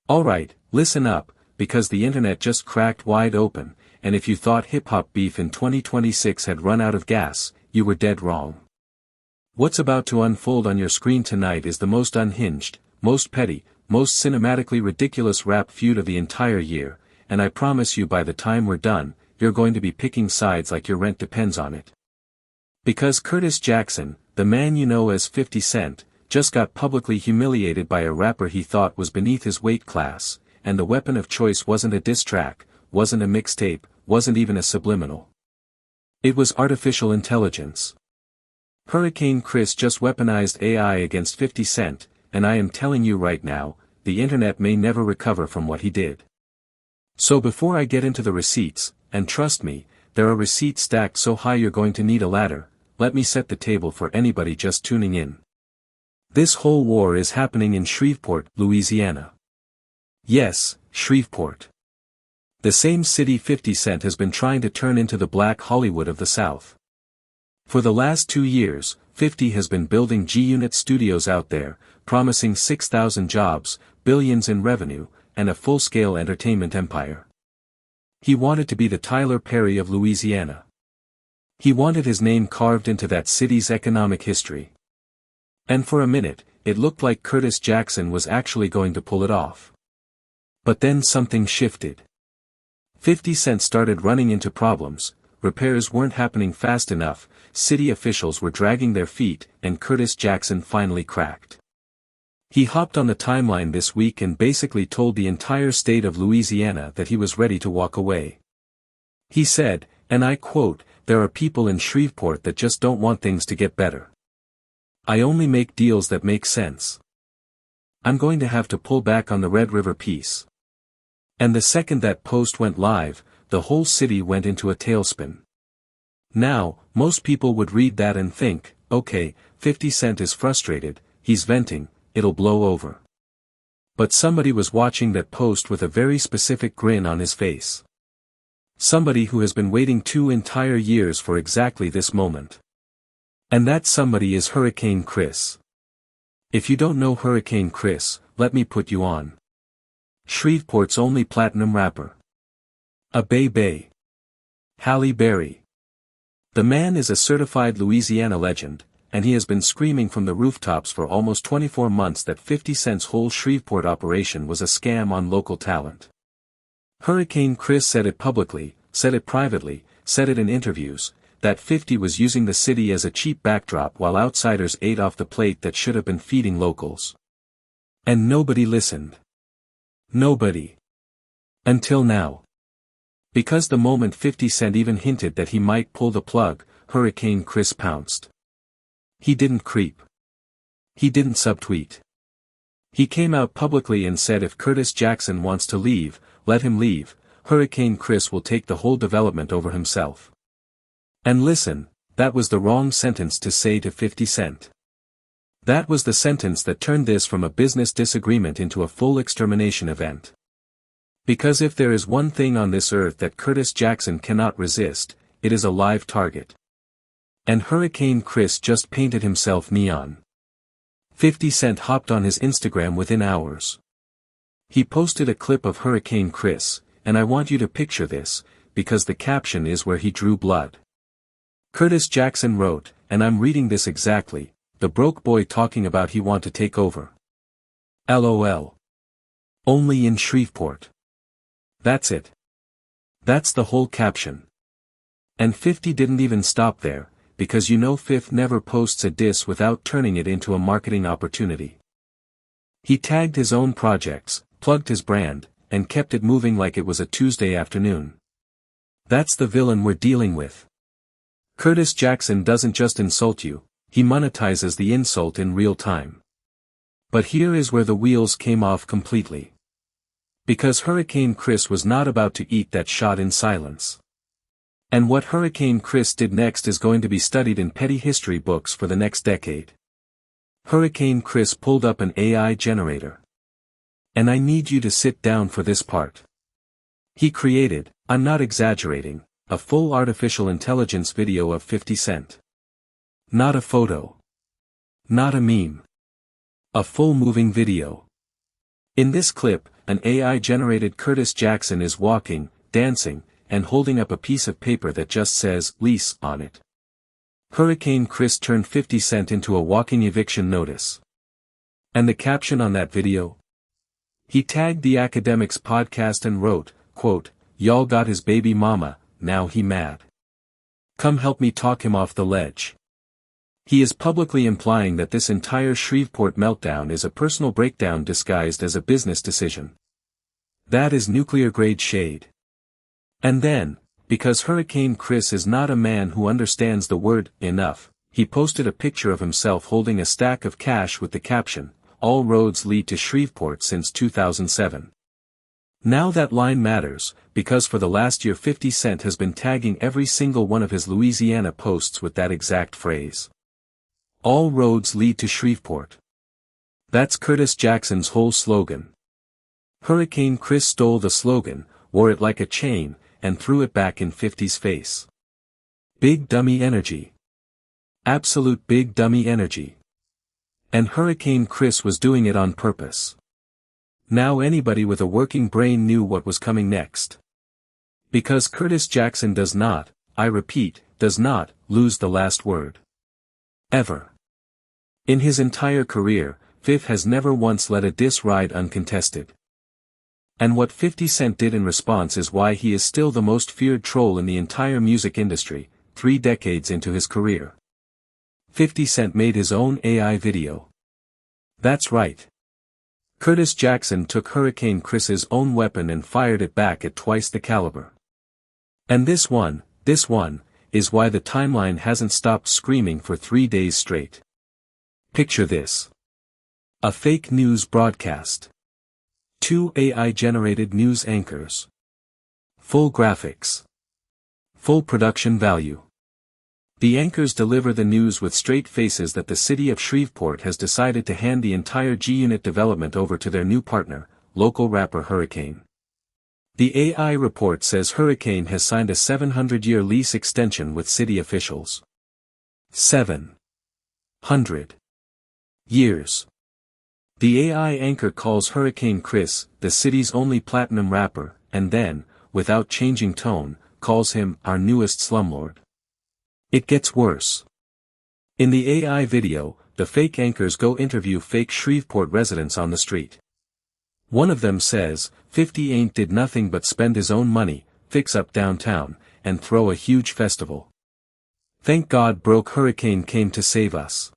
Alright, listen up, because the internet just cracked wide open, and if you thought hip-hop beef in 2026 had run out of gas, you were dead wrong. What's about to unfold on your screen tonight is the most unhinged, most petty, most cinematically ridiculous rap feud of the entire year, and I promise you by the time we're done, you're going to be picking sides like your rent depends on it. Because Curtis Jackson, the man you know as 50 Cent, just got publicly humiliated by a rapper he thought was beneath his weight class, and the weapon of choice wasn't a diss track, wasn't a mixtape, wasn't even a subliminal. It was artificial intelligence. Hurricane Chris just weaponized AI against 50 Cent, and I am telling you right now, the internet may never recover from what he did. So before I get into the receipts, and trust me, there are receipts stacked so high you're going to need a ladder, let me set the table for anybody just tuning in. This whole war is happening in Shreveport, Louisiana. Yes, Shreveport. The same city 50 Cent has been trying to turn into the Black Hollywood of the South. For the last 2 years, 50 has been building G-Unit studios out there, promising 6,000 jobs, billions in revenue, and a full-scale entertainment empire. He wanted to be the Tyler Perry of Louisiana. He wanted his name carved into that city's economic history. And for a minute, it looked like Curtis Jackson was actually going to pull it off. But then something shifted. 50 Cent started running into problems, repairs weren't happening fast enough, city officials were dragging their feet, and Curtis Jackson finally cracked. He hopped on the timeline this week and basically told the entire state of Louisiana that he was ready to walk away. He said, and I quote, "There are people in Shreveport that just don't want things to get better. I only make deals that make sense. I'm going to have to pull back on the Red River piece." And the second that post went live, the whole city went into a tailspin. Now, most people would read that and think, okay, 50 Cent is frustrated, he's venting, it'll blow over. But somebody was watching that post with a very specific grin on his face. Somebody who has been waiting 2 entire years for exactly this moment. And that somebody is Hurricane Chris. If you don't know Hurricane Chris, let me put you on. Shreveport's only platinum rapper. A Bay. Halle Berry. The man is a certified Louisiana legend, and he has been screaming from the rooftops for almost 24 months that 50 Cent's whole Shreveport operation was a scam on local talent. Hurricane Chris said it publicly, said it privately, said it in interviews, that 50 was using the city as a cheap backdrop while outsiders ate off the plate that should have been feeding locals. And nobody listened. Nobody. Until now. Because the moment 50 Cent even hinted that he might pull the plug, Hurricane Chris pounced. He didn't creep. He didn't subtweet. He came out publicly and said if Curtis Jackson wants to leave, let him leave, Hurricane Chris will take the whole development over himself. And listen, that was the wrong sentence to say to 50 Cent. That was the sentence that turned this from a business disagreement into a full extermination event. Because if there is one thing on this earth that Curtis Jackson cannot resist, it is a live target. And Hurricane Chris just painted himself neon. 50 Cent hopped on his Instagram within hours. He posted a clip of Hurricane Chris, and I want you to picture this, because the caption is where he drew blood. Curtis Jackson wrote, and I'm reading this exactly, "The broke boy talking about he want to take over. LOL. Only in Shreveport." That's it. That's the whole caption. And 50 didn't even stop there, because you know 50 never posts a diss without turning it into a marketing opportunity. He tagged his own projects, plugged his brand, and kept it moving like it was a Tuesday afternoon. That's the villain we're dealing with. Curtis Jackson doesn't just insult you, he monetizes the insult in real time. But here is where the wheels came off completely. Because Hurricane Chris was not about to eat that shot in silence. And what Hurricane Chris did next is going to be studied in petty history books for the next decade. Hurricane Chris pulled up an AI generator. And I need you to sit down for this part. He created, I'm not exaggerating, a full artificial intelligence video of 50 Cent. Not a photo. Not a meme. A full moving video. In this clip, an AI-generated Curtis Jackson is walking, dancing, and holding up a piece of paper that just says, lease, on it. Hurricane Chris turned 50 Cent into a walking eviction notice. And the caption on that video? He tagged the Academics podcast and wrote, quote, "Y'all got his baby mama, now he mad. Come help me talk him off the ledge." He is publicly implying that this entire Shreveport meltdown is a personal breakdown disguised as a business decision. That is nuclear-grade shade. And then, because Hurricane Chris is not a man who understands the word enough, he posted a picture of himself holding a stack of cash with the caption, "All roads lead to Shreveport since 2007. Now that line matters, because for the last year 50 Cent has been tagging every single one of his Louisiana posts with that exact phrase. All roads lead to Shreveport. That's Curtis Jackson's whole slogan. Hurricane Chris stole the slogan, wore it like a chain, and threw it back in 50's face. Big dummy energy. Absolute big dummy energy. And Hurricane Chris was doing it on purpose. Now anybody with a working brain knew what was coming next. Because Curtis Jackson does not, I repeat, does not, lose the last word. Ever. In his entire career, 50 has never once let a diss ride uncontested. And what 50 Cent did in response is why he is still the most feared troll in the entire music industry, 3 decades into his career. 50 Cent made his own AI video. That's right. Curtis Jackson took Hurricane Chris's own weapon and fired it back at twice the caliber. And this one, is why the timeline hasn't stopped screaming for 3 days straight. Picture this. A fake news broadcast. 2 AI-generated news anchors. Full graphics. Full production value. The anchors deliver the news with straight faces that the city of Shreveport has decided to hand the entire G-Unit development over to their new partner, local rapper Hurricane. The AI report says Hurricane has signed a 700-year lease extension with city officials. 700 years. The AI anchor calls Hurricane Chris, the city's only platinum rapper, and then, without changing tone, calls him, our newest slumlord. It gets worse. In the AI video, the fake anchors go interview fake Shreveport residents on the street. One of them says, 50 ain't did nothing but spend his own money, fix up downtown, and throw a huge festival. Thank God broke Hurricane came to save us.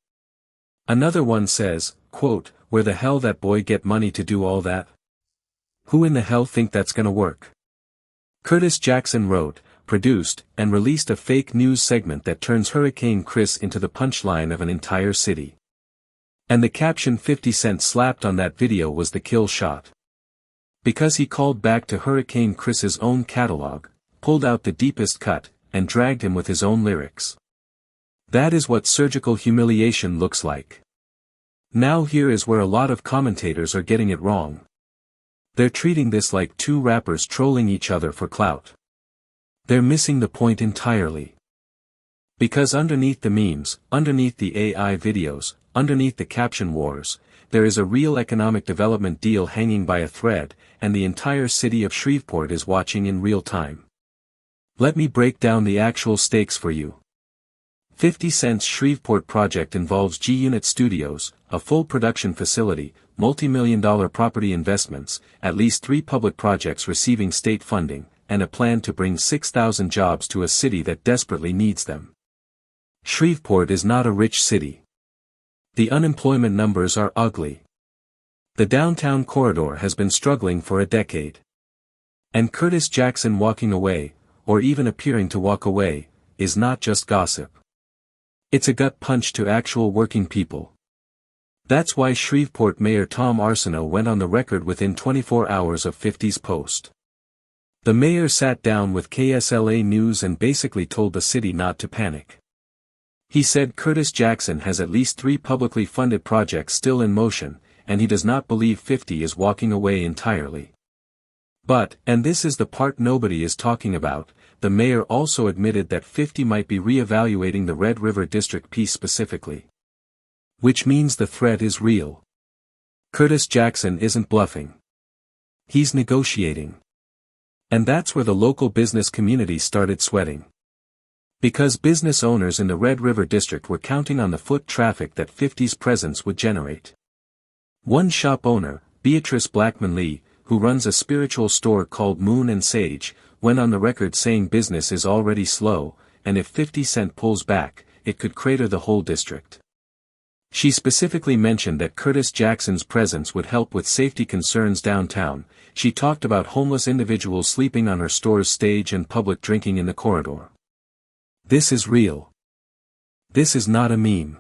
Another one says, quote, where the hell that boy get money to do all that? Who in the hell think that's gonna work? Curtis Jackson wrote, produced, and released a fake news segment that turns Hurricane Chris into the punchline of an entire city. And the caption 50 Cent slapped on that video was the kill shot. Because he called back to Hurricane Chris's own catalog, pulled out the deepest cut, and dragged him with his own lyrics. That is what surgical humiliation looks like. Now here is where a lot of commentators are getting it wrong. They're treating this like 2 rappers trolling each other for clout. They're missing the point entirely. Because underneath the memes, underneath the AI videos, underneath the caption wars, there is a real economic development deal hanging by a thread, and the entire city of Shreveport is watching in real time. Let me break down the actual stakes for you. 50 Cent's Shreveport project involves G-Unit Studios, a full production facility, multi-million-dollar property investments, at least 3 public projects receiving state funding, and a plan to bring 6,000 jobs to a city that desperately needs them. Shreveport is not a rich city. The unemployment numbers are ugly. The downtown corridor has been struggling for a decade. And Curtis Jackson walking away, or even appearing to walk away, is not just gossip. It's a gut punch to actual working people. That's why Shreveport Mayor Tom Arsenault went on the record within 24 hours of 50's post. The mayor sat down with KSLA News and basically told the city not to panic. He said Curtis Jackson has at least 3 publicly funded projects still in motion, and he does not believe 50 is walking away entirely. But, and this is the part nobody is talking about, the mayor also admitted that 50 might be re-evaluating the Red River District piece specifically. Which means the threat is real. Curtis Jackson isn't bluffing. He's negotiating. And that's where the local business community started sweating. Because business owners in the Red River District were counting on the foot traffic that 50's presence would generate. One shop owner, Beatrice Blackman Lee, who runs a spiritual store called Moon and Sage, went on the record saying business is already slow, and if 50 Cent pulls back, it could crater the whole district. She specifically mentioned that Curtis Jackson's presence would help with safety concerns downtown. She talked about homeless individuals sleeping on her store's stage and public drinking in the corridor. This is real. This is not a meme.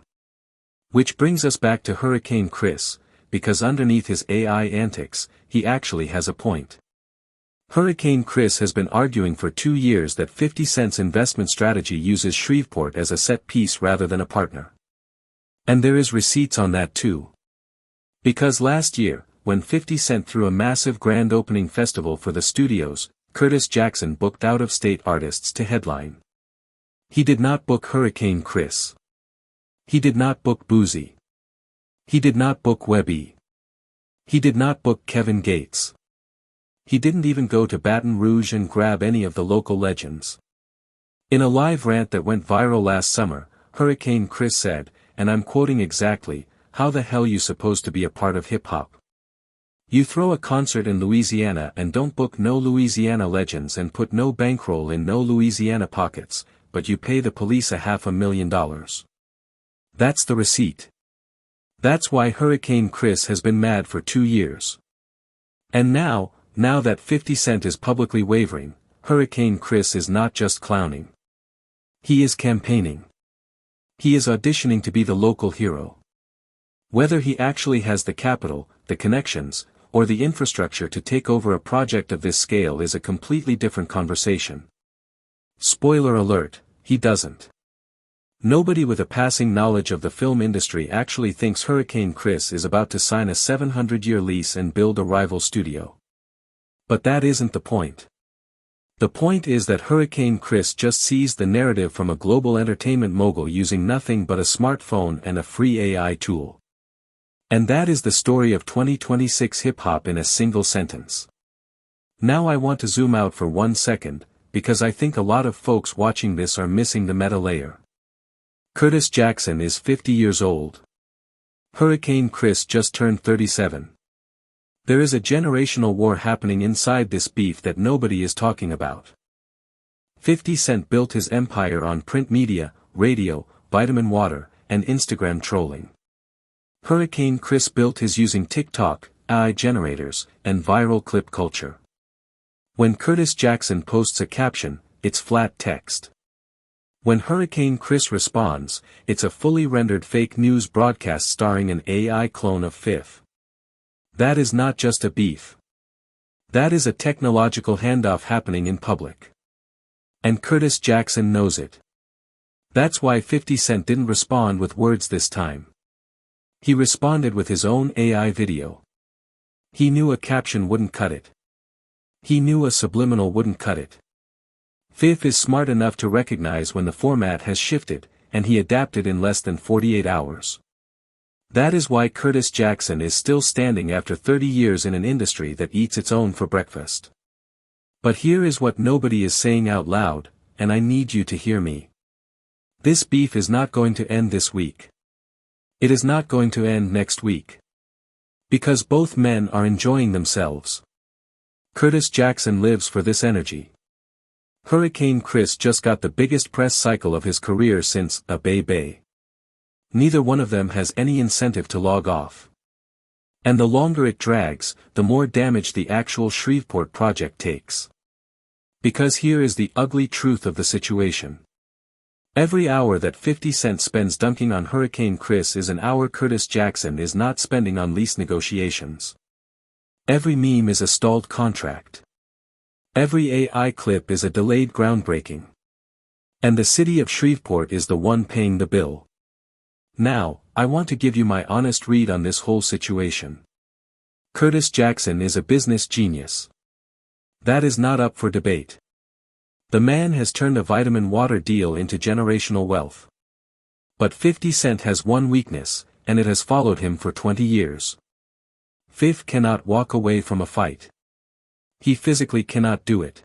Which brings us back to Hurricane Chris, because underneath his AI antics, he actually has a point. Hurricane Chris has been arguing for 2 years that 50 Cent's investment strategy uses Shreveport as a set piece rather than a partner. And there is receipts on that too. Because last year, when 50 Cent threw a massive grand opening festival for the studios, Curtis Jackson booked out-of-state artists to headline. He did not book Hurricane Chris. He did not book Boozy. He did not book Webby. He did not book Kevin Gates. He didn't even go to Baton Rouge and grab any of the local legends. In a live rant that went viral last summer, Hurricane Chris said, and I'm quoting exactly, "How the hell you supposed to be a part of hip-hop? You throw a concert in Louisiana and don't book no Louisiana legends and put no bankroll in no Louisiana pockets, but you pay the police $500,000. That's the receipt. That's why Hurricane Chris has been mad for 2 years. And now that 50 Cent is publicly wavering, Hurricane Chris is not just clowning. He is campaigning. He is auditioning to be the local hero. Whether he actually has the capital, the connections, or the infrastructure to take over a project of this scale is a completely different conversation. Spoiler alert, he doesn't. Nobody with a passing knowledge of the film industry actually thinks Hurricane Chris is about to sign a 700-year lease and build a rival studio. But that isn't the point. The point is that Hurricane Chris just seized the narrative from a global entertainment mogul using nothing but a smartphone and a free AI tool. And that is the story of 2026 hip-hop in a single sentence. Now I want to zoom out for 1 second, because I think a lot of folks watching this are missing the meta layer. Curtis Jackson is 50 years old. Hurricane Chris just turned 37. There is a generational war happening inside this beef that nobody is talking about. 50 Cent built his empire on print media, radio, vitamin water, and Instagram trolling. Hurricane Chris built his using TikTok, AI generators, and viral clip culture. When Curtis Jackson posts a caption, it's flat text. When Hurricane Chris responds, it's a fully rendered fake news broadcast starring an AI clone of Fifth. That is not just a beef. That is a technological handoff happening in public. And Curtis Jackson knows it. That's why 50 Cent didn't respond with words this time. He responded with his own AI video. He knew a caption wouldn't cut it. He knew a subliminal wouldn't cut it. Fifth is smart enough to recognize when the format has shifted, and he adapted in less than 48 hours. That is why Curtis Jackson is still standing after 30 years in an industry that eats its own for breakfast. But here is what nobody is saying out loud, and I need you to hear me. This beef is not going to end this week. It is not going to end next week. Because both men are enjoying themselves. Curtis Jackson lives for this energy. Hurricane Chris just got the biggest press cycle of his career since A Bay Bay. Neither one of them has any incentive to log off. And the longer it drags, the more damage the actual Shreveport project takes. Because here is the ugly truth of the situation. Every hour that 50 Cent spends dunking on Hurricane Chris is an hour Curtis Jackson is not spending on lease negotiations. Every meme is a stalled contract. Every AI clip is a delayed groundbreaking. And the city of Shreveport is the one paying the bill. Now, I want to give you my honest read on this whole situation. Curtis Jackson is a business genius. That is not up for debate. The man has turned a vitamin water deal into generational wealth. But 50 Cent has one weakness, and it has followed him for 20 years. Fifth cannot walk away from a fight. He physically cannot do it.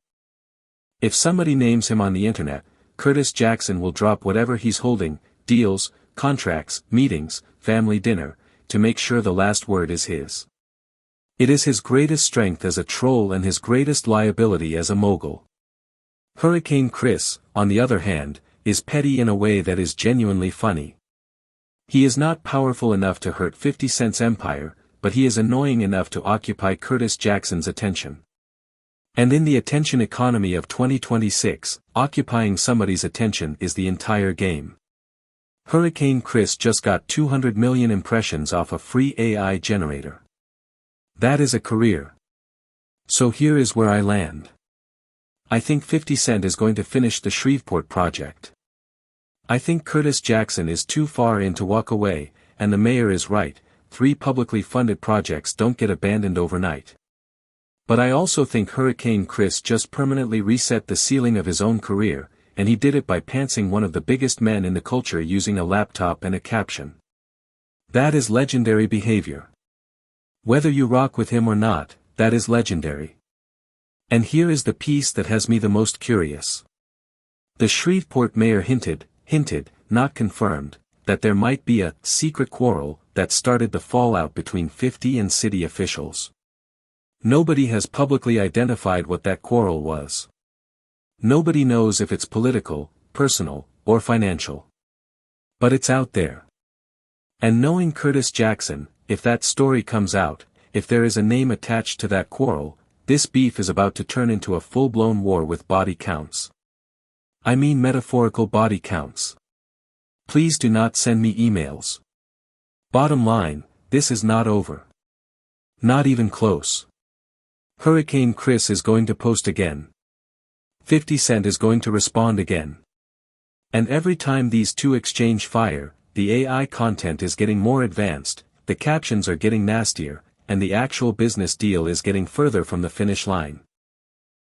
If somebody names him on the internet, Curtis Jackson will drop whatever he's holding, deals, contracts, meetings, family dinner, to make sure the last word is his. It is his greatest strength as a troll and his greatest liability as a mogul. Hurricane Chris, on the other hand, is petty in a way that is genuinely funny. He is not powerful enough to hurt 50 Cent's empire, but he is annoying enough to occupy Curtis Jackson's attention. And in the attention economy of 2026, occupying somebody's attention is the entire game. Hurricane Chris just got 200 million impressions off a free AI generator. That is a career. So here is where I land. I think 50 Cent is going to finish the Shreveport project. I think Curtis Jackson is too far in to walk away, and the mayor is right, 3 publicly funded projects don't get abandoned overnight. But I also think Hurricane Chris just permanently reset the ceiling of his own career, and he did it by pantsing one of the biggest men in the culture using a laptop and a caption. That is legendary behavior. Whether you rock with him or not, that is legendary. And here is the piece that has me the most curious. The Shreveport mayor hinted, not confirmed, that there might be a secret quarrel that started the fallout between 50 and city officials. Nobody has publicly identified what that quarrel was. Nobody knows if it's political, personal, or financial. But it's out there. And knowing Curtis Jackson, if that story comes out, if there is a name attached to that quarrel, this beef is about to turn into a full-blown war with body counts. I mean metaphorical body counts. Please do not send me emails. Bottom line, this is not over. Not even close. Hurricane Chris is going to post again. 50 Cent is going to respond again. And every time these two exchange fire, the AI content is getting more advanced, the captions are getting nastier, and the actual business deal is getting further from the finish line.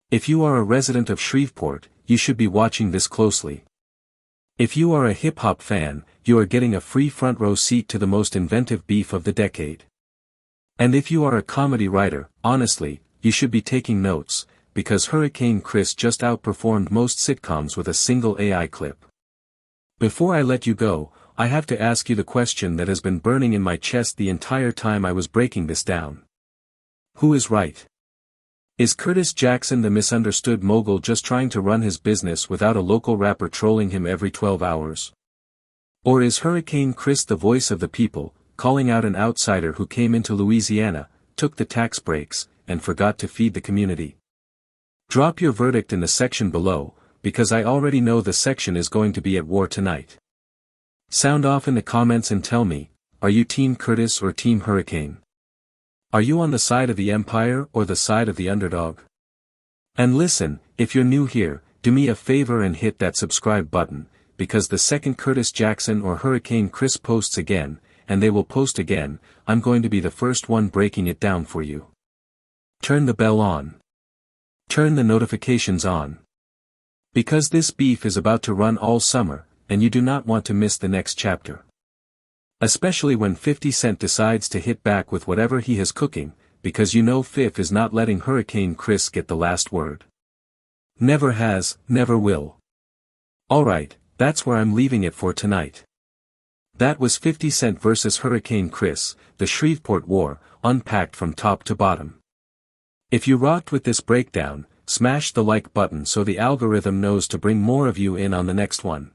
If you are a resident of Shreveport, you should be watching this closely. If you are a hip-hop fan, you are getting a free front row seat to the most inventive beef of the decade. And if you are a comedy writer, honestly, you should be taking notes, because Hurricane Chris just outperformed most sitcoms with a single AI clip. Before I let you go, I have to ask you the question that has been burning in my chest the entire time I was breaking this down. Who is right? Is Curtis Jackson the misunderstood mogul just trying to run his business without a local rapper trolling him every 12 hours? Or is Hurricane Chris the voice of the people, calling out an outsider who came into Louisiana, took the tax breaks, and forgot to feed the community? Drop your verdict in the section below, because I already know the section is going to be at war tonight. Sound off in the comments and tell me, are you Team Curtis or Team Hurricane? Are you on the side of the empire or the side of the underdog? And listen, if you're new here, do me a favor and hit that subscribe button, because the second Curtis Jackson or Hurricane Chris posts again, and they will post again, I'm going to be the first one breaking it down for you. Turn the bell on. Turn the notifications on. Because this beef is about to run all summer, and you do not want to miss the next chapter. Especially when 50 Cent decides to hit back with whatever he has cooking, because you know Fif is not letting Hurricane Chris get the last word. Never has, never will. Alright, that's where I'm leaving it for tonight. That was 50 Cent versus Hurricane Chris, the Shreveport War, unpacked from top to bottom. If you rocked with this breakdown, smash the like button so the algorithm knows to bring more of you in on the next one.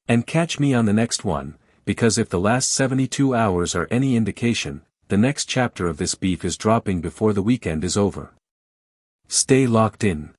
And catch me on the next one, because if the last 72 hours are any indication, the next chapter of this beef is dropping before the weekend is over. Stay locked in.